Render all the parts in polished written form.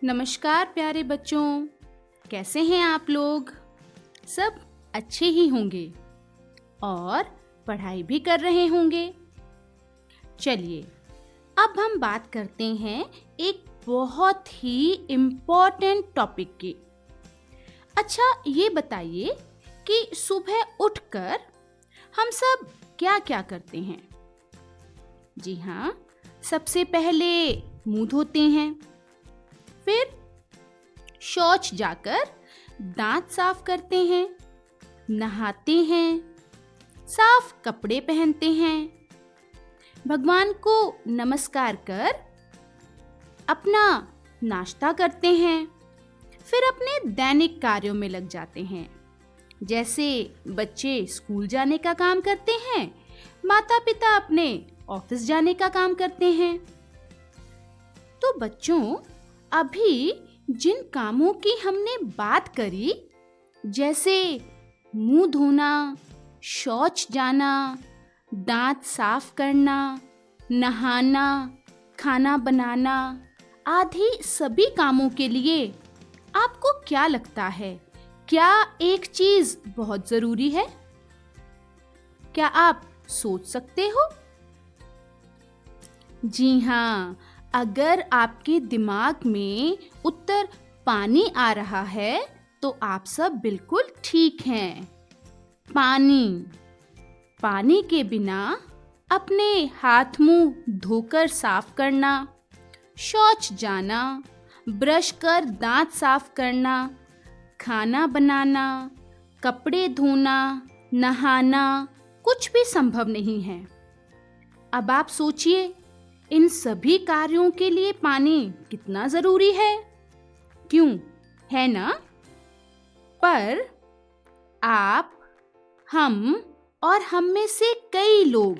नमस्कार प्यारे बच्चों, कैसे हैं आप लोग? सब अच्छे ही होंगे और पढ़ाई भी कर रहे होंगे। चलिए, अब हम बात करते हैं एक बहुत ही इम्पोर्टेंट टॉपिक की। अच्छा, ये बताइए कि सुबह उठकर हम सब क्या-क्या करते हैं? जी हाँ, सबसे पहले मुंह धोते हैं, फिर शौच जाकर दांत साफ करते हैं, नहाते हैं, साफ कपड़े पहनते हैं, भगवान को नमस्कार कर अपना नाश्ता करते हैं, फिर अपने दैनिक कार्यों में लग जाते हैं। जैसे बच्चे स्कूल जाने का काम करते हैं, माता-पिता अपने ऑफिस जाने का काम करते हैं। तो बच्चों, अभी जिन कामों की हमने बात करी, जैसे मुंह धोना, शौच जाना, दांत साफ करना, नहाना, खाना बनाना आदि सभी कामों के लिए आपको क्या लगता है, क्या एक चीज बहुत जरूरी है? क्या आप सोच सकते हो? जी हाँ, अगर आपके दिमाग में उत्तर पानी आ रहा है, तो आप सब बिल्कुल ठीक हैं। पानी। पानी के बिना अपने हाथ मुंह धोकर साफ करना, शौच जाना, ब्रश कर दांत साफ करना, खाना बनाना, कपड़े धोना, नहाना कुछ भी संभव नहीं है। अब आप सोचिए, इन सभी कार्यों के लिए पानी कितना जरूरी है? क्यों, है ना? पर आप, हम और हम में से कई लोग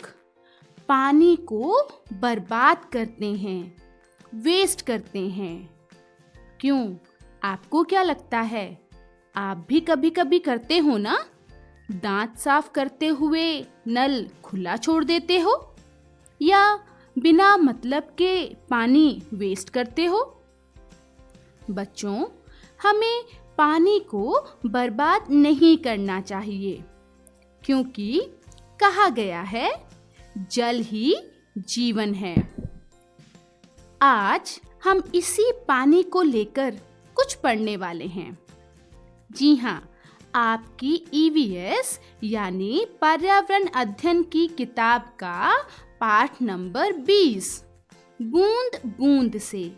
पानी को बर्बाद करते हैं, वेस्ट करते हैं। क्यों, आपको क्या लगता है? आप भी कभी-कभी करते हो ना? दांत साफ करते हुए नल खुला छोड़ देते हो या बिना मतलब के पानी वेस्ट करते हो? बच्चों, हमें पानी को बर्बाद नहीं करना चाहिए, क्योंकि कहा गया है, जल ही जीवन है। आज हम इसी पानी को लेकर कुछ पढ़ने वाले हैं। जी हाँ, आपकी ईवीएस यानी पर्यावरण अध्ययन की किताब का पाठ नंबर 20, बूंद बूंद से।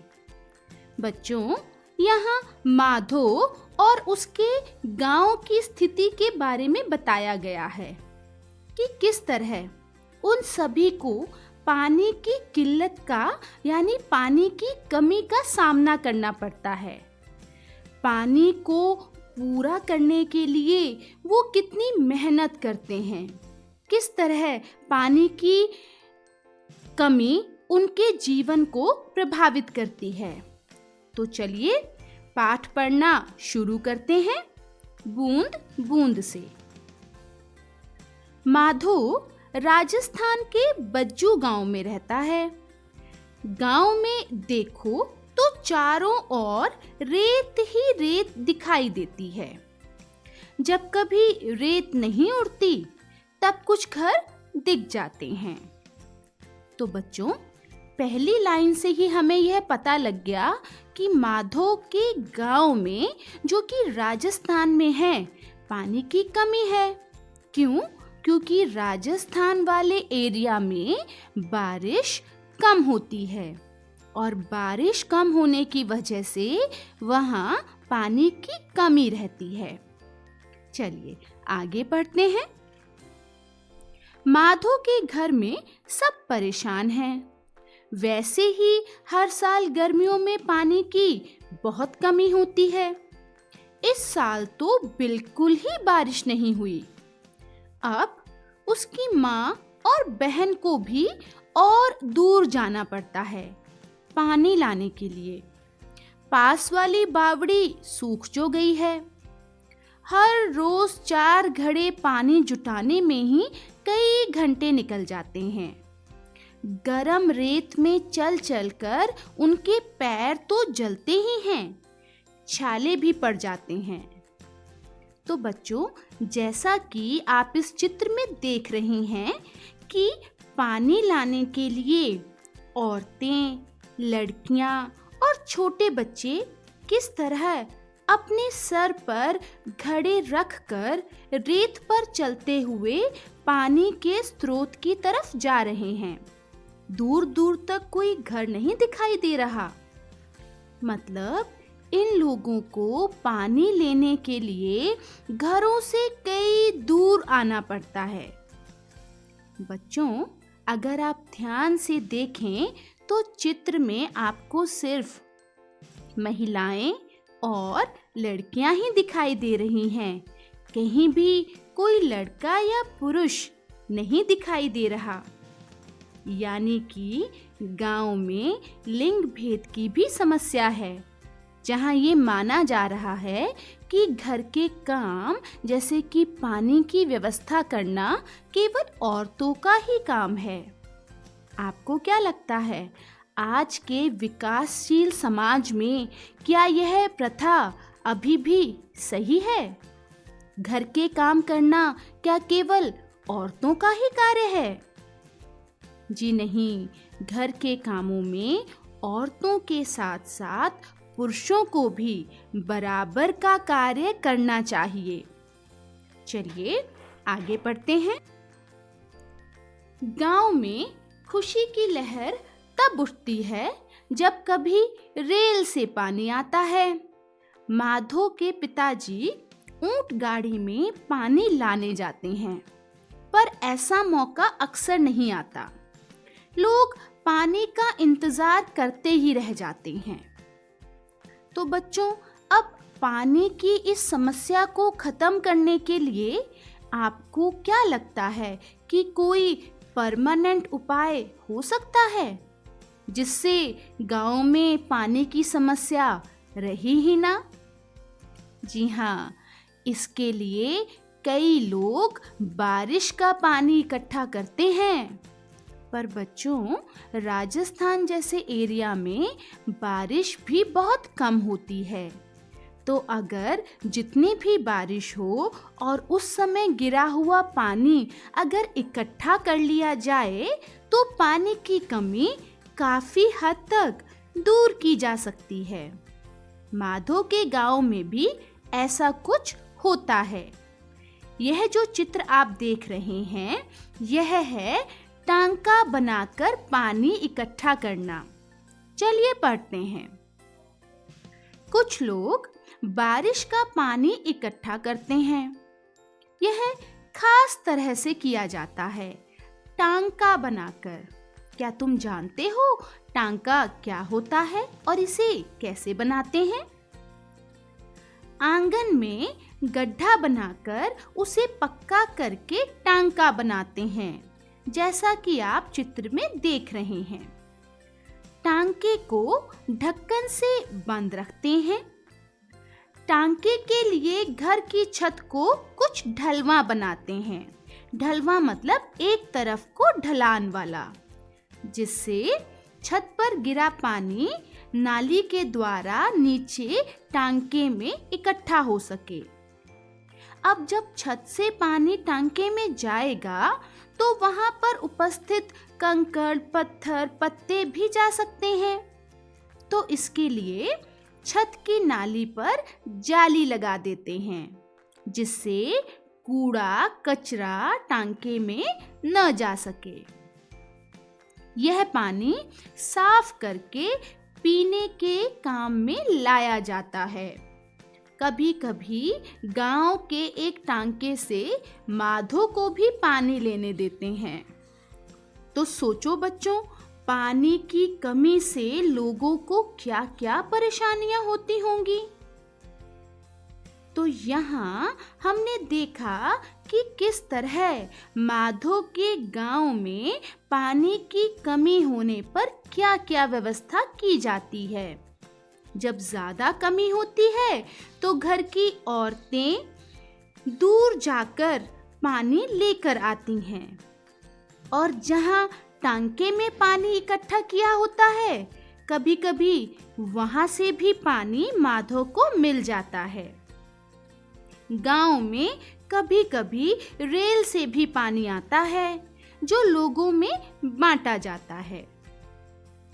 बच्चों, यहाँ माधो और उसके गांव की स्थिति के बारे में बताया गया है कि किस तरह उन सभी को पानी की किल्लत का यानी पानी की कमी का सामना करना पड़ता है। पानी को पूरा करने के लिए वो कितनी मेहनत करते हैं, किस तरह पानी की कमी उनके जीवन को प्रभावित करती है। तो चलिए पाठ पढ़ना शुरू करते हैं, बूंद बूंद से। माधो राजस्थान के बज्जू गांव में रहता है। गांव में देखो तो चारों ओर रेत ही रेत दिखाई देती है। जब कभी रेत नहीं उड़ती, तब कुछ घर दिख जाते हैं। तो बच्चों, पहली लाइन से ही हमें यह पता लग गया कि माधो के गांव में, जो कि राजस्थान में है, पानी की कमी है। क्यों? क्योंकि राजस्थान वाले एरिया में बारिश कम होती है और बारिश कम होने की वजह से वहाँ पानी की कमी रहती है। चलिए आगे बढ़ते हैं। माधो के घर में सब परेशान हैं। वैसे ही हर साल गर्मियों में पानी की बहुत कमी होती है। इस साल तो बिल्कुल ही बारिश नहीं हुई। अब उसकी माँ और बहन को भी और दूर जाना पड़ता है पानी लाने के लिए। पास वाली बावड़ी सूख जो गई है। हर रोज 4 घड़े पानी जुटाने में ही कई घंटे निकल जाते हैं। गरम रेत में चल चलकर उनके पैर तो जलते ही हैं, छाले भी पड़ जाते हैं। तो बच्चों, जैसा कि आप इस चित्र में देख रही हैं कि पानी लाने के लिए औरतें, लड़कियां और छोटे बच्चे किस तरह अपने सर पर घड़े रखकर रेत पर चलते हुए पानी के स्रोत की तरफ जा रहे हैं। दूर दूर तक कोई घर नहीं दिखाई दे रहा। मतलब इन लोगों को पानी लेने के लिए घरों से कई दूर आना पड़ता है। बच्चों, अगर आप ध्यान से देखें तो चित्र में आपको सिर्फ महिलाएं और लड़कियां ही दिखाई दे रही हैं। कहीं भी कोई लड़का या पुरुष नहीं दिखाई दे रहा। यानी कि गांव में लिंग भेद की भी समस्या है, जहां ये माना जा रहा है कि घर के काम जैसे कि पानी की व्यवस्था करना केवल औरतों का ही काम है। आपको क्या लगता है, आज के विकासशील समाज में क्या यह प्रथा अभी भी सही है? घर के काम करना क्या केवल औरतों का ही कार्य है? जी नहीं, घर के कामों में औरतों के साथ साथ पुरुषों को भी बराबर का कार्य करना चाहिए। चलिए आगे बढ़ते हैं। गांव में खुशी की लहर तब उठती है जब कभी रेल से पानी आता है। माधो के पिताजी ऊंट गाड़ी में पानी लाने जाते हैं, पर ऐसा मौका अक्सर नहीं आता। लोग पानी का इंतजार करते ही रह जाते हैं। तो बच्चों, अब पानी की इस समस्या को खत्म करने के लिए आपको क्या लगता है कि कोई परमानेंट उपाय हो सकता है जिससे गांव में पानी की समस्या रही ही ना? जी हाँ, इसके लिए कई लोग बारिश का पानी इकट्ठा करते हैं। पर बच्चों, राजस्थान जैसे एरिया में बारिश भी बहुत कम होती है। तो अगर जितनी भी बारिश हो और उस समय गिरा हुआ पानी अगर इकट्ठा कर लिया जाए तो पानी की कमी काफी हद तक दूर की जा सकती है। माधो के गांव में भी ऐसा कुछ होता है। यह जो चित्र आप देख रहे हैं, यह है टांका बनाकर पानी इकट्ठा करना। चलिए पढ़ते हैं। कुछ लोग बारिश का पानी इकट्ठा करते हैं। यह खास तरह से किया जाता है, टांका बनाकर। क्या तुम जानते हो टांका क्या होता है और इसे कैसे बनाते हैं? आंगन में गड्ढा बनाकर उसे पक्का करके टांका बनाते हैं, जैसा कि आप चित्र में देख रहे हैं। टांके को ढक्कन से बंद रखते हैं। टांके के लिए घर की छत को कुछ ढलवा बनाते हैं। ढलवा मतलब एक तरफ को ढलान वाला, जिससे छत पर गिरा पानी नाली के द्वारा नीचे टांके में इकट्ठा हो सके। अब जब छत से पानी टांके में जाएगा तो वहां पर उपस्थित कंकड़, पत्थर, पत्ते भी जा सकते हैं। तो इसके लिए छत की नाली पर जाली लगा देते हैं, जिससे कूड़ा कचरा टांके में न जा सके। यह पानी साफ करके पीने के काम में लाया जाता है। कभी-कभी गांव के एक टांके से माधो को भी पानी लेने देते हैं। तो सोचो बच्चों, पानी की कमी से लोगों को क्या-क्या परेशानियां होती होंगी। तो यहाँ हमने देखा कि किस तरह माधो के गांव में पानी की कमी होने पर क्या-क्या व्यवस्था की जाती है। जब ज्यादा कमी होती है तो घर की औरतें दूर जाकर पानी लेकर आती हैं, और जहाँ टांके में पानी इकट्ठा किया होता है, कभी-कभी वहां से भी पानी माधव को मिल जाता है। गांव में कभी-कभी रेल से भी पानी आता है, जो लोगों में बांटा जाता है।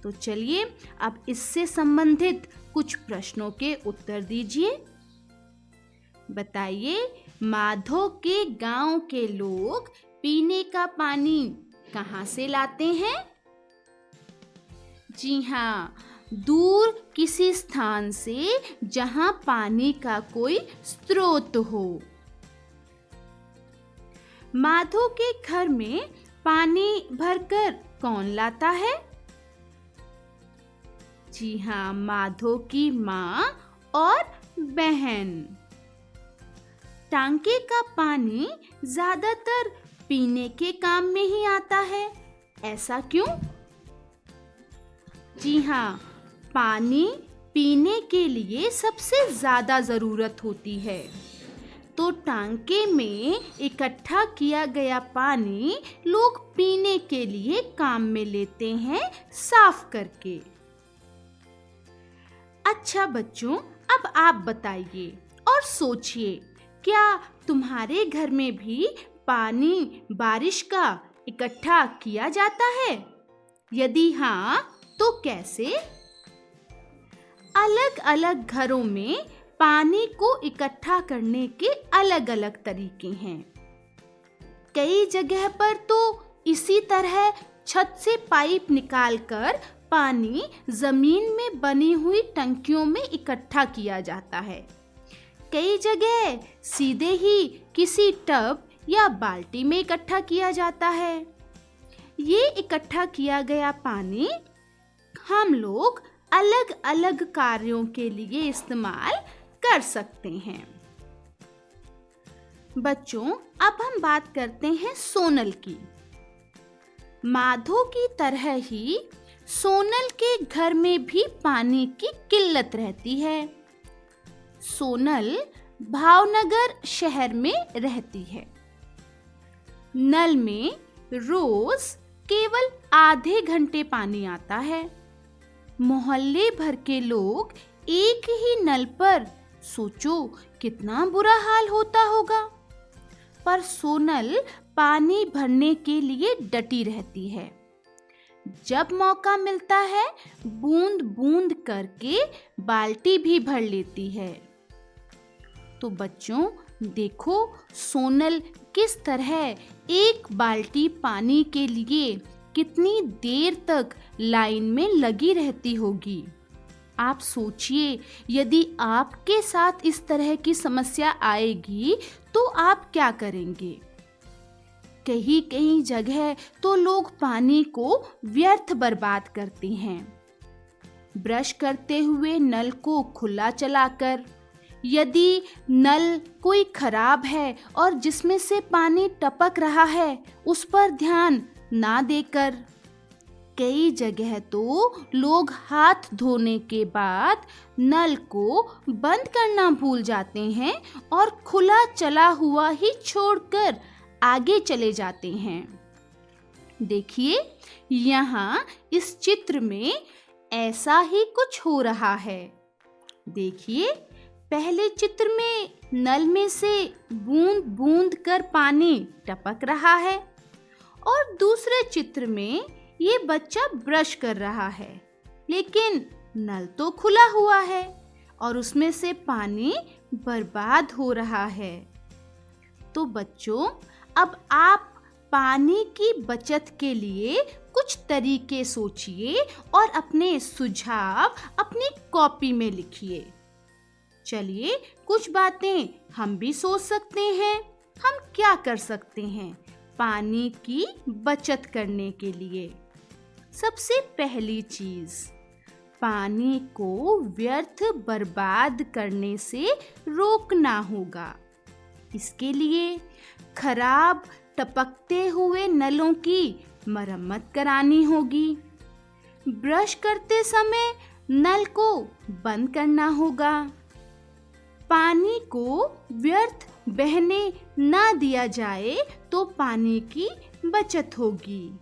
तो चलिए अब इससे संबंधित कुछ प्रश्नों के उत्तर दीजिए। बताइए, माधव के गांव के लोग पीने का पानी कहाँ से लाते हैं? जी हाँ, दूर किसी स्थान से जहाँ पानी का कोई स्रोत हो। माधव के घर में पानी भरकर कौन लाता है? जी हाँ, माधव की माँ और बहन। टांके का पानी ज्यादातर पीने के काम में ही आता है, ऐसा क्यों? जी हाँ, पानी पीने के लिए सबसे ज्यादा जरूरत होती है, तो टांके में इकट्ठा किया गया पानी लोग पीने के लिए काम में लेते हैं, साफ करके। अच्छा बच्चों, अब आप बताइए और सोचिए, क्या तुम्हारे घर में भी पानी बारिश का इकट्ठा किया जाता है? यदि हाँ, तो कैसे? अलग-अलग घरों में पानी को इकट्ठा करने के अलग-अलग तरीके हैं। कई जगह पर तो इसी तरह छत से पाइप निकालकर पानी जमीन में बनी हुई टंकियों में इकट्ठा किया जाता है। कई जगह सीधे ही किसी टब या बाल्टी में इकट्ठा किया जाता है। ये इकट्ठा किया गया पानी हम लोग अलग-अलग कार्यों के लिए इस्तेमाल कर सकते हैं। बच्चों, अब हम बात करते हैं सोनल की। माधव की तरह ही सोनल के घर में भी पानी की किल्लत रहती है। सोनल भावनगर शहर में रहती है। नल में रोज केवल आधे घंटे पानी आता है। मोहल्ले भर के लोग एक ही नल पर, सोचो कितना बुरा हाल होता होगा। पर सोनल पानी भरने के लिए डटी रहती है। जब मौका मिलता है, बूंद बूंद करके बाल्टी भी भर लेती है। तो बच्चों देखो, सोनल किस तरह एक बाल्टी पानी के लिए कितनी देर तक लाइन में लगी रहती होगी। आप सोचिए, यदि आपके साथ इस तरह की समस्या आएगी तो आप क्या करेंगे? कहीं जगह तो लोग पानी को व्यर्थ बर्बाद करते हैं। ब्रश करते हुए नल को खुला चलाकर, यदि नल कोई खराब है और जिसमें से पानी टपक रहा है उस पर ध्यान ना देकर, कई जगह तो लोग हाथ धोने के बाद नल को बंद करना भूल जाते हैं और खुला चला हुआ ही छोड़कर आगे चले जाते हैं। देखिए, यहाँ इस चित्र में ऐसा ही कुछ हो रहा है। देखिए, पहले चित्र में नल में से बूंद बूंद कर पानी टपक रहा है और दूसरे चित्र में ये बच्चा ब्रश कर रहा है, लेकिन नल तो खुला हुआ है और उसमें से पानी बर्बाद हो रहा है। तो बच्चों, अब आप पानी की बचत के लिए कुछ तरीके सोचिए और अपने सुझाव अपनी कॉपी में लिखिए। चलिए, कुछ बातें हम भी सोच सकते हैं। हम क्या कर सकते हैं पानी की बचत करने के लिए? सबसे पहली चीज, पानी को व्यर्थ बर्बाद करने से रोकना होगा। इसके लिए खराब टपकते हुए नलों की मरम्मत करानी होगी। ब्रश करते समय नल को बंद करना होगा। पानी को व्यर्थ बहने ना दिया जाए तो पानी की बचत होगी।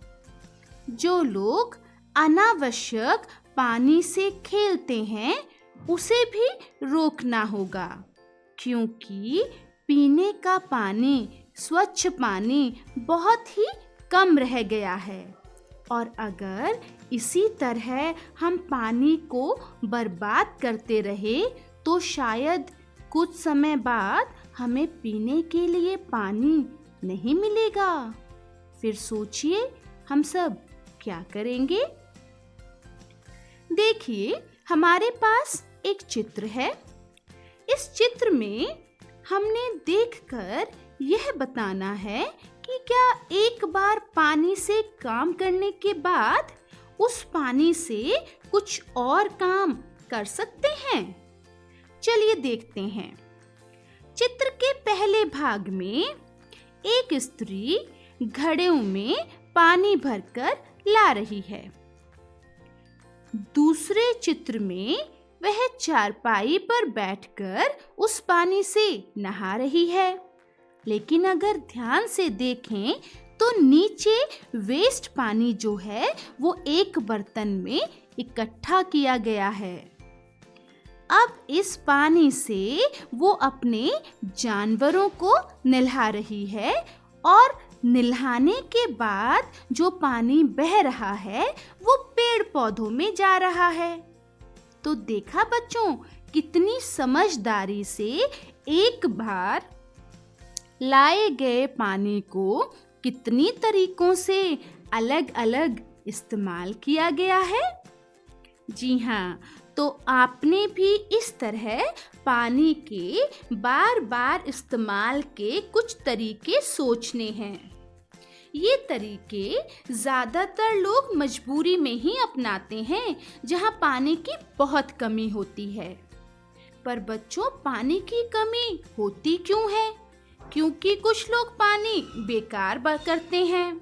जो लोग अनावश्यक पानी से खेलते हैं उसे भी रोकना होगा, क्योंकि पीने का पानी, स्वच्छ पानी बहुत ही कम रह गया है। और अगर इसी तरह हम पानी को बर्बाद करते रहे तो शायद कुछ समय बाद हमें पीने के लिए पानी नहीं मिलेगा। फिर सोचिए हम सब क्या करेंगे। देखिए, हमारे पास एक चित्र है। इस चित्र में हमने देखकर यह बताना है कि क्या एक बार पानी से काम करने के बाद उस पानी से कुछ और काम कर सकते हैं। चलिए देखते हैं। चित्र के पहले भाग में एक स्त्री घड़ों में पानी भरकर ला रही है। दूसरे चित्र में वह चारपाई पर बैठकर उस पानी से नहा रही है। लेकिन अगर ध्यान से देखें तो नीचे वेस्ट पानी जो है वो एक बर्तन में इकट्ठा किया गया है। अब इस पानी से वो अपने जानवरों को नहला रही है और नहलाने के बाद जो पानी बह रहा है वो पेड़ पौधों में जा रहा है। तो देखा बच्चों, कितनी समझदारी से एक बार लाए गए पानी को कितनी तरीकों से अलग-अलग इस्तेमाल किया गया है। जी हाँ, तो आपने भी इस तरह पानी के बार-बार इस्तेमाल के कुछ तरीके सोचने हैं। ये तरीके ज़्यादातर लोग मजबूरी में ही अपनाते हैं, जहाँ पानी की बहुत कमी होती है। पर बच्चों, पानी की कमी होती क्यों है? क्योंकि कुछ लोग पानी बेकार करते हैं।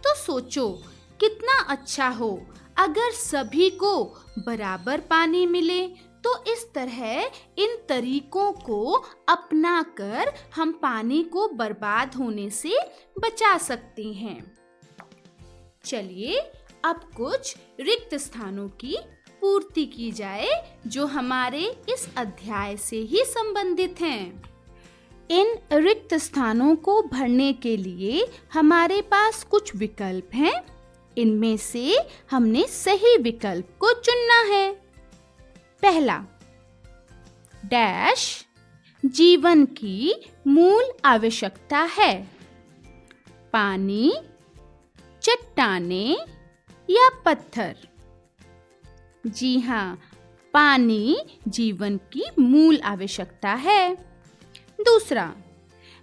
तो सोचो, कितना अच्छा हो अगर सभी को बराबर पानी मिले। तो इस तरह इन तरीकों को अपनाकर हम पानी को बर्बाद होने से बचा सकते हैं। चलिए अब कुछ रिक्त स्थानों की पूर्ति की जाए जो हमारे इस अध्याय से ही संबंधित हैं। इन रिक्त स्थानों को भरने के लिए हमारे पास कुछ विकल्प हैं। इनमें से हमने सही विकल्प को चुनना है। पहला, डैश जीवन की मूल आवश्यकता है। पानी, चट्टानें या पत्थर। जी हाँ, पानी जीवन की मूल आवश्यकता है। दूसरा,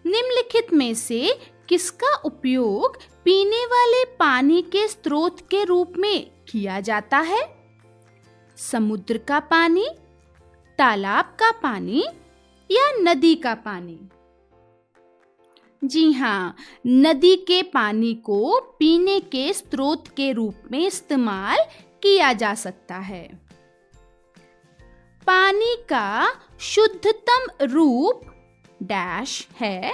निम्नलिखित में से किसका उपयोग पीने वाले पानी के स्रोत के रूप में किया जाता है? समुद्र का पानी, तालाब का पानी या नदी का पानी? जी हाँ, नदी के पानी को पीने के स्रोत के रूप में इस्तेमाल किया जा सकता है। पानी का शुद्धतम रूप डैश है।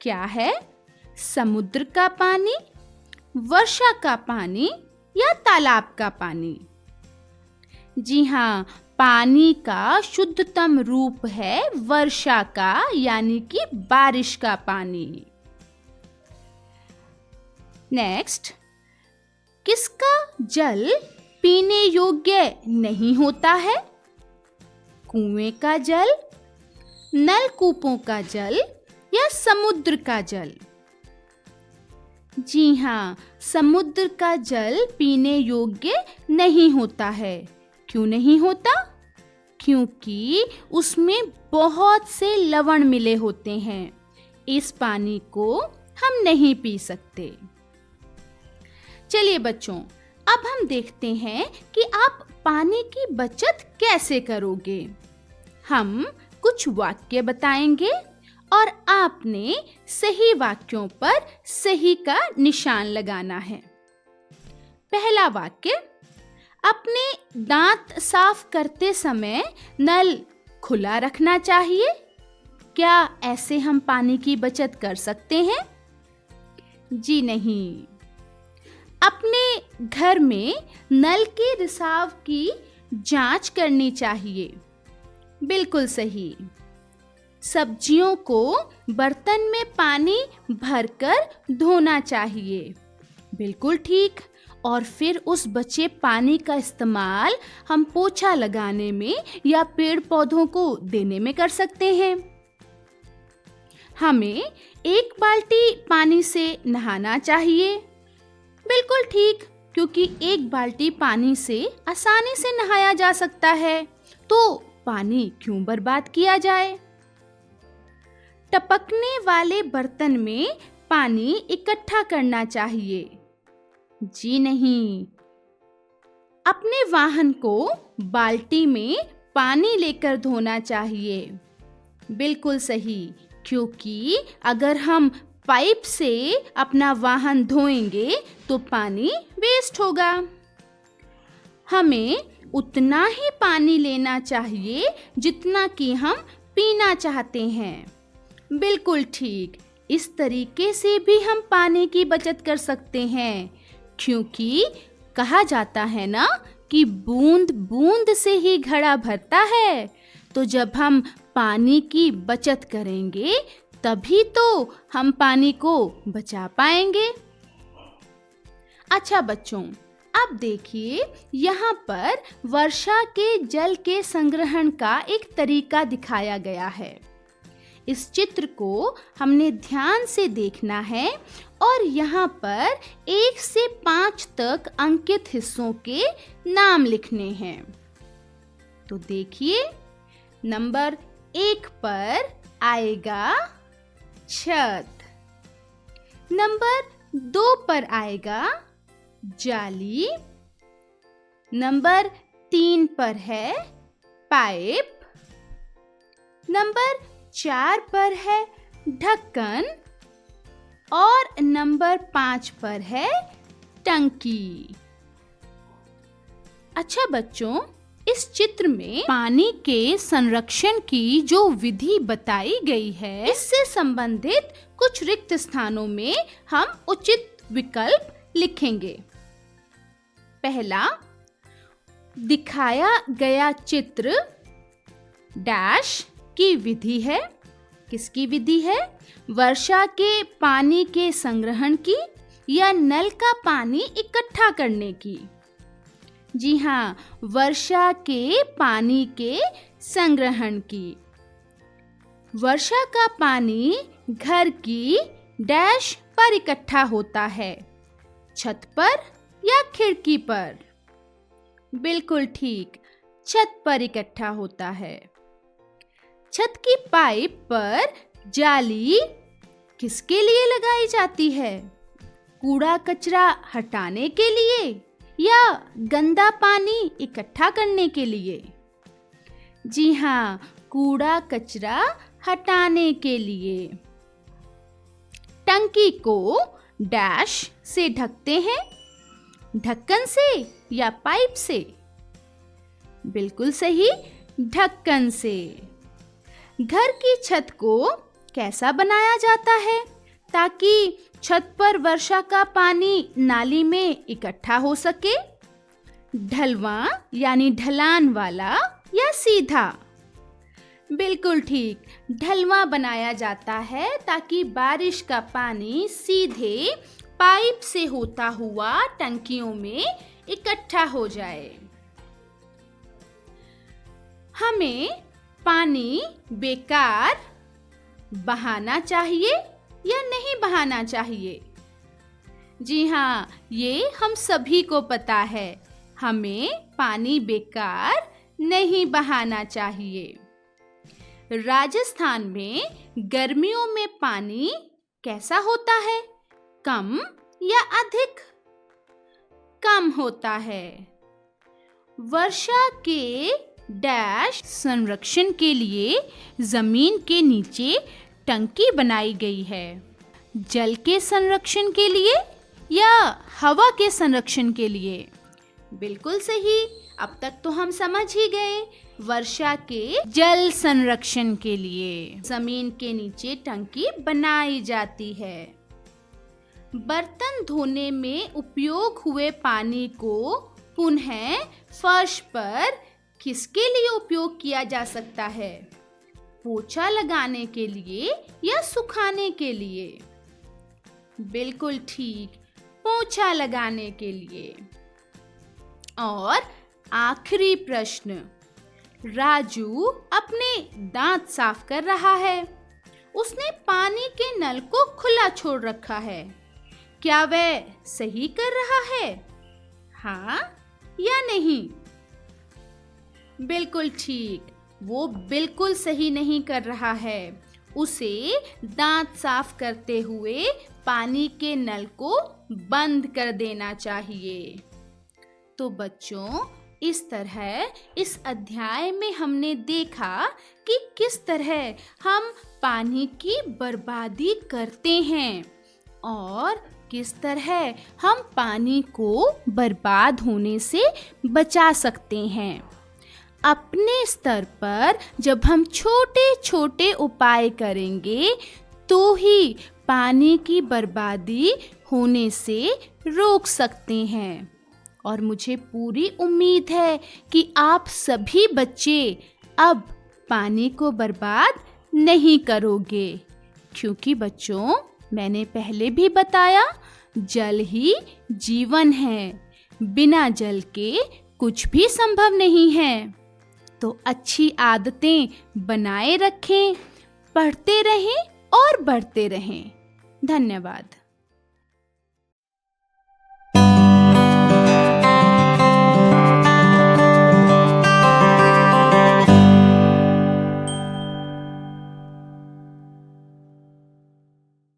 क्या है? समुद्र का पानी, वर्षा का पानी या तालाब का पानी? जी हाँ, पानी का शुद्धतम रूप है वर्षा का, यानी कि बारिश का पानी। नेक्स्ट, किसका जल पीने योग्य नहीं होता है? कुएं का जल, नलकूपों का जल या समुद्र का जल? जी हाँ, समुद्र का जल पीने योग्य नहीं होता है। क्यों नहीं होता? क्योंकि उसमें बहुत से लवण मिले होते हैं। इस पानी को हम नहीं पी सकते। चलिए बच्चों, अब हम देखते हैं कि आप पानी की बचत कैसे करोगे। हम कुछ वाक्य बताएंगे और आपने सही वाक्यों पर सही का निशान लगाना है। पहला वाक्य, अपने दांत साफ करते समय नल खुला रखना चाहिए। क्या ऐसे हम पानी की बचत कर सकते हैं? जी नहीं। अपने घर में नल के रिसाव की जांच करनी चाहिए। बिल्कुल सही। सब्जियों को बर्तन में पानी भरकर धोना चाहिए। बिल्कुल ठीक। और फिर उस बचे पानी का इस्तेमाल हम पोछा लगाने में या पेड़ पौधों को देने में कर सकते हैं। हमें 1 बाल्टी पानी से नहाना चाहिए। बिल्कुल ठीक, क्योंकि 1 बाल्टी पानी से आसानी से नहाया जा सकता है, तो पानी क्यों बर्बाद किया जाए। टपकने वाले बर्तन में पानी इकट्ठा करना चाहिए। जी नहीं। अपने वाहन को बाल्टी में पानी लेकर धोना चाहिए। बिल्कुल सही, क्योंकि अगर हम पाइप से अपना वाहन धोएंगे तो पानी वेस्ट होगा। हमें उतना ही पानी लेना चाहिए जितना कि हम पीना चाहते हैं। बिल्कुल ठीक। इस तरीके से भी हम पानी की बचत कर सकते हैं, क्योंकि कहा जाता है ना कि बूंद बूंद से ही घड़ा भरता है। तो जब हम पानी की बचत करेंगे तभी तो हम पानी को बचा पाएंगे। अच्छा बच्चों, अब देखिए यहाँ पर वर्षा के जल के संग्रहण का एक तरीका दिखाया गया है। इस चित्र को हमने ध्यान से देखना है और यहाँ पर 1 से 5 तक अंकित हिस्सों के नाम लिखने हैं। तो देखिए, नंबर 1 पर आएगा छत, नंबर 2 पर आएगा जाली, नंबर 3 पर है पाइप, नंबर 4 पर है ढक्कन और नंबर 5 पर है टंकी। अच्छा बच्चों, इस चित्र में पानी के संरक्षण की जो विधि बताई गई है, इससे संबंधित कुछ रिक्त स्थानों में हम उचित विकल्प लिखेंगे। पहला, दिखाया गया चित्र डैश की विधि है। किसकी विधि है? वर्षा के पानी के संग्रहण की या नल का पानी इकट्ठा करने की। जी हाँ, वर्षा के पानी के संग्रहण की। वर्षा का पानी घर की डैश पर इकट्ठा होता है, छत पर या खिड़की पर। बिल्कुल ठीक, छत पर इकट्ठा होता है। छत की पाइप पर जाली किसके लिए लगाई जाती है? कूड़ा कचरा हटाने के लिए या गंदा पानी इकट्ठा करने के लिए? जी हाँ, कूड़ा कचरा हटाने के लिए। टंकी को डैश से ढकते हैं, ढक्कन से या पाइप से? बिल्कुल सही, ढक्कन से। घर की छत को कैसा बनाया जाता है ताकि छत पर वर्षा का पानी नाली में इकट्ठा हो सके? ढलवा यानी ढलान वाला या सीधा? बिल्कुल ठीक, ढलवा बनाया जाता है ताकि बारिश का पानी सीधे पाइप से होता हुआ टंकियों में इकट्ठा हो जाए। हमें पानी बेकार बहाना चाहिए या नहीं बहाना चाहिए? जी हाँ, ये हम सभी को पता है। हमें पानी बेकार नहीं बहाना चाहिए। राजस्थान में गर्मियों में पानी कैसा होता है? कम या अधिक? कम होता है। वर्षा के डैश संरक्षण के लिए जमीन के नीचे टंकी बनाई गई है। जल के संरक्षण के लिए या हवा के संरक्षण के लिए? बिल्कुल सही, अब तक तो हम समझ ही गए। वर्षा के जल संरक्षण के लिए जमीन के नीचे टंकी बनाई जाती है। बर्तन धोने में उपयोग हुए पानी को पुनः फर्श पर किसके लिए उपयोग किया जा सकता है? पोछा लगाने के लिए या सुखाने के लिए? बिल्कुल ठीक, पोछा लगाने के लिए। और आखिरी प्रश्न, राजू अपने दांत साफ कर रहा है। उसने पानी के नल को खुला छोड़ रखा है। क्या वह सही कर रहा है? हाँ या नहीं? बिल्कुल ठीक, वो बिल्कुल सही नहीं कर रहा है। उसे दांत साफ करते हुए पानी के नल को बंद कर देना चाहिए। तो बच्चों, इस तरह इस अध्याय में हमने देखा कि किस तरह हम पानी की बर्बादी करते हैं और किस तरह हम पानी को बर्बाद होने से बचा सकते हैं। अपने स्तर पर जब हम छोटे छोटे उपाय करेंगे तो ही पानी की बर्बादी होने से रोक सकते हैं। और मुझे पूरी उम्मीद है कि आप सभी बच्चे अब पानी को बर्बाद नहीं करोगे, क्योंकि बच्चों, मैंने पहले भी बताया, जल ही जीवन है। बिना जल के कुछ भी संभव नहीं है। तो अच्छी आदतें बनाए रखें, पढ़ते रहें और बढ़ते रहें। धन्यवाद।